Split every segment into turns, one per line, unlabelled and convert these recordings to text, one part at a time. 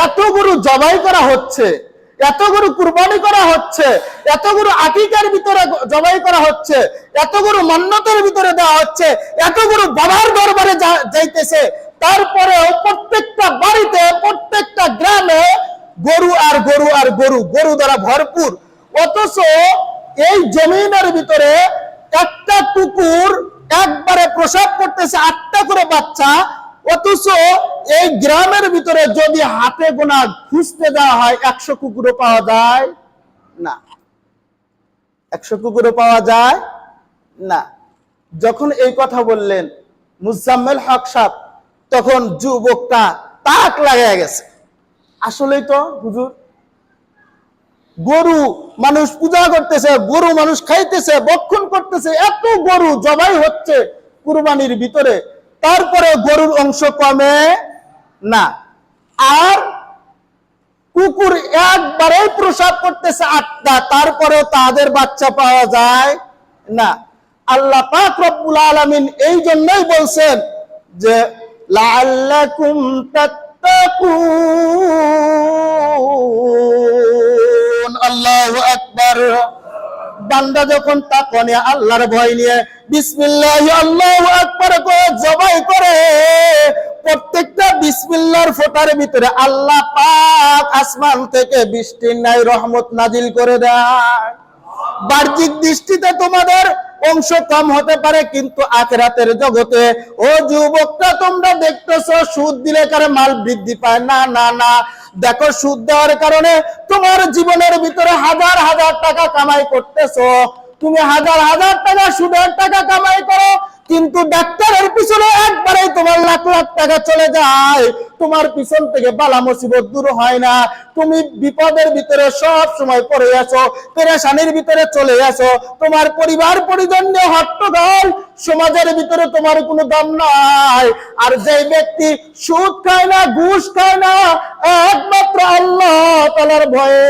এত গরু জবাই করা হচ্ছে, এত গরু কুরবানি করা হচ্ছে, এত গরু আকিকার ভিতরে জবাই করা হচ্ছে, এত গরু মান্নতের ভিতরে দেওয়া হচ্ছে, এত গরু বাবার দরবারে যাইতেছে, তারপরেও প্রত্যেকটা বাড়িতে প্রত্যেকটা গ্রামে গরু আর গরু আর গরু, গরু দ্বারা ভরপুর। অথচ এই জমিনের ভিতরে একটা কুকুর একবারে প্রসব করতেছে 8টা করে বাচ্চা। অথচ এই গ্রামের ভিতরে যদি হাতে গোনা খুঁজতে দেওয়া হয় 100 কুকুরও পাওয়া যায় না, 100 কুকুরও পাওয়া যায় না। যখন এই কথা বললেন মুজাম্মেল হক সাহেব, তখন যুবকটা তাক লাগিয়ে গেছে। আসলেই তো হুজুর, গরু মানুষ পূজা করতেছে, গরু মানুষ খাইতেছে, ভক্ষণ করতেছে, এত গরু জবাই হচ্ছে কুরবানির ভিতরে, তারপরে গরুর অংশ কমে না। আর কুকুর একবারে প্রসাব করতেছে 8টা, তারপরেও তাদের বাচ্চা পাওয়া যায় না। আল্লাহ পাক রব্বুল আলামিন এই জন্যই বলছেন যে লাআল্লাকুম তাত্তাকুন। আল্লাহু আকবার। বান্দা যখন তাকওয়া নিয়ে, আল্লাহর ভয় নিয়ে বিসমিল্লাহ আল্লাহু আকবার করে জবাই করে, প্রত্যেকটা বিসমিল্লাহর ফোঁটার ভিতরে আল্লাহ পাক আসমান থেকে বৃষ্টির ন্যায় রহমত নাজিল করে দেয়। বাহ্যিক দৃষ্টিতে তোমাদের অংশ কম হতে পারে, কিন্তু আখিরাতের জগতে ও যুবকরা তোমরা দেখতেছো সুদ দিলে কারে মাল বৃদ্ধি পায় না, না না। দেখো সুদ দেওয়ার কারণে তোমার জীবনের ভিতরে হাজার হাজার টাকা কামাই করতেছো, তুমি হাজার হাজার টাকা সুদের টাকা কামাই করো, কিন্তু ডাক্তারের পিছনে একবারেই তোমার লাখ লাখ টাকা চলে যায়, তোমার পিছন থেকে বালা মুসিবত দূর হয় না, তুমি বিপদের ভিতরে সব সময় পড়ে আছো, পেরেশানির ভিতরে চলে আসো, তোমার পরিবার পরিজন নিয়ে হট্টগোল, সমাজের ভিতরে তোমার কোনো দাম নাই। আর যে ব্যক্তি সুদ খায় না, ঘুষ খায় না, একমাত্র আল্লাহ তাআলার ভয়ে,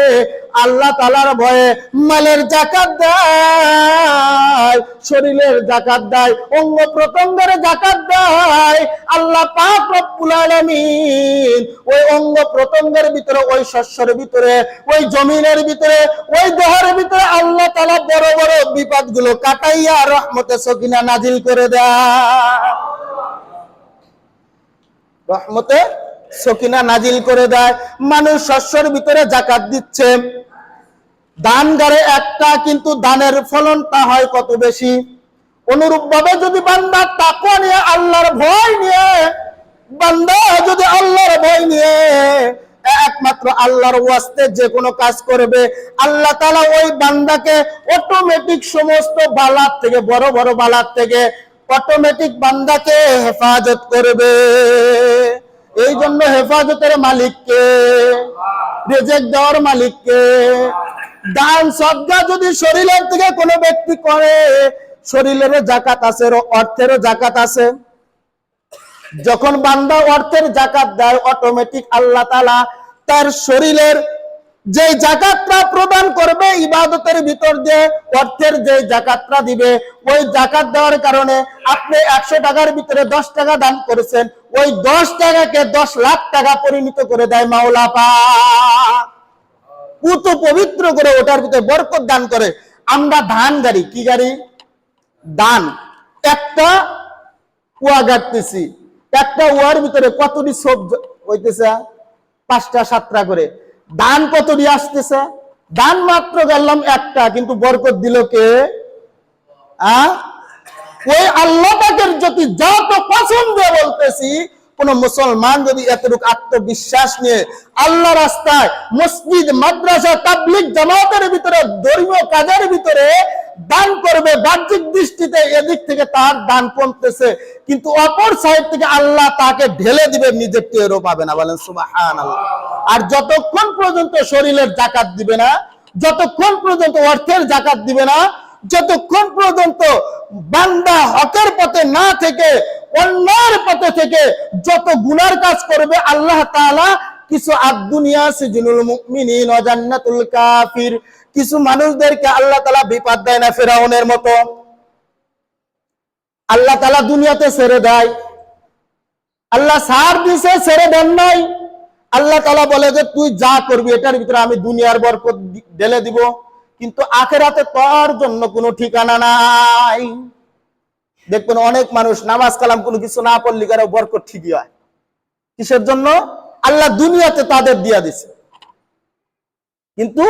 আল্লাহ তাআলার ভয়ে মালের যাকাত দেয়, শরীরের যাকাত দেয়, অঙ্গ প্রত্যঙ্গের যাকাত দেয়, আল্লাহ পাক রব্বুল আলামিন ওই অঙ্গ প্রত্যঙ্গের ভিতরে, ওই শস্যের ভিতরে, ওই জমিনের ভিতরে, ওই দেহের ভিতরে আল্লাহ তাআলা বড় বড় বিপদগুলো কাটাইয়া রহমতে সকিনা নাজিল করে দেয়, রহমতে সকিনা নাজিল করে দেয়। মানুষ শস্যের ভিতরে যাকাত দিচ্ছে, দান গারে একটা, কিন্তু দানের ফলনটা হয় কত বেশি। অনুরূপ ভাবে যদি বান্দা তাকওয়া নিয়ে, আল্লাহর ভয় নিয়ে, বান্দা যদি আল্লাহর ভয় নিয়ে একমাত্র আল্লাহর ওয়াস্তে যে কোনো কাজ করবে, আল্লাহ তাআলা ওই বান্দাকে অটোমেটিক সমস্ত বালাত থেকে, বড় বড় বালাত থেকে অটোমেটিক বান্দাকে হেফাজত করবে। এই জন্য হেফাজতের মালিককে, রিজিক দেওয়ার মালিককে। দান সদকা যদি শরীরের থেকে কোনো ব্যক্তি করে, শরীরেরও যাকাত আছে, অর্থেরও যাকাত আছে। যখন বান্দা অর্থের যাকাত দেয়, অটোমেটিক আল্লাহ তাআলা তার শরীরের যে যাকাতটা প্রদান করবে ইবাদতের ভিতর দিয়ে, অর্থের যে যাকাতটা দিবে, ওই যাকাত দেওয়ার কারণে আপনি 100 টাকার ভিতরে 10 টাকা দান করেছেন, ওই 10 টাকাকে 10 লাখ টাকা পরিণত করে দেয় মাওলা পাক, পুত পবিত্র করে ওটার ভিতরে বরকত দান করে। আমরা ধান গাড়ি, কি গাড়ি? দান। একটা কুয়া গাড়তেছি, একটা ওয়ার ভিতরে কতটি সব হইতেছে? 5টা 7টা করে। দান কতটি আসতেছে? দান মাত্র গেলাম একটা, কিন্তু বরকত দিল কে? ওই আল্লাহ পাকের যদি যত পছন্দ বলতেছি, কোন মুসলমান যদি এতটুকু আত্মবিশ্বাস নিয়ে আল্লাহ রাস্তায়, মসজিদ, মাদ্রাসা, তাবলীগ জামাতের ভিতরে, ধর্মীয় কাজের ভিতরে দান করবে, বাহ্যিক দৃষ্টিতে এদিক থেকে তার দান কমতেছে, কিন্তু অপর সাইড থেকে আল্লাহ তাকে ঢেলে দিবে, নিজের টেরও পাবে না। বলেন সুবহানাল্লাহ। আর যতক্ষণ পর্যন্ত শরীরের যাকাত দিবে না, যতক্ষণ পর্যন্ত অর্থের যাকাত দিবে না, যতক্ষণ পর্যন্ত বান্দা হকের পথে না থেকে অন্যায়ের পথে থেকে যত গুনার কাজ করবে, আল্লাহ তাআলা কিছু আদ-দুনিয়া সিজনুল মুমিনিন ওয়া জান্নাতুল কাফির, কিছু মানুষদেরকে আল্লাহ তাআলা বিপদ দেয় না ফিরাউনের মতো। আল্লাহ তাআলা দুনিয়াতে ছেড়ে দেয়, আল্লাহ সার দিছে ছেড়ে দেন নাই, আল্লাহ তাআলা বলে যে তুই যা করবি এটার ভিতরে আমি দুনিয়ার বরকত ঢেলে দিব, কিন্তু আখিরাতে তোর জন্য কোনো ঠিকানা নাই। দেখবেন অনেক মানুষ নামাজ কালাম কোনো কিছু না পড়লে কারো বরকত ঠিকই হয়। কিসের জন্য? আল্লাহ দুনিয়াতে তাদের দিয়া দিছে, কিন্তু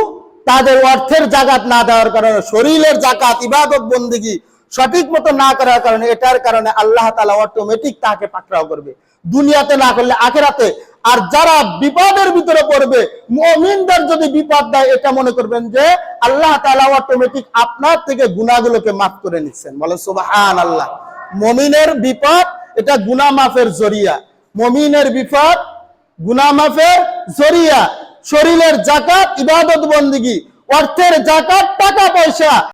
তাদের অর্থের জাকাত না দেওয়ার কারণে, শরীরের জাকাত ইবাদত বন্দেগী সঠিক মতো না করার কারণে, এটার কারণে আল্লাহ তাআলা অটোমেটিক তাকে পাকড়াও করবে, দুনিয়াতে না করলে আখিরাতে। আর যারা বিপদের ভিতরে পড়বে, মুমিনদের যদি বিপদ দেয়, এটা মনে করবেন যে আল্লাহ তাআলা অটোমেটিক আপনার থেকে গুনাহগুলোকে মাফ করে নিচ্ছেন। বলে সুবহানাল্লাহ। মুমিনের বিপদ এটা গুনাহ মাফের জরিয়া, মুমিনের বিপদ গুনাহ মাফের জরিয়া। শরীরের জাকাত ইবাদত বন্দেগী, অর্থের জাকাত টাকা পয়সা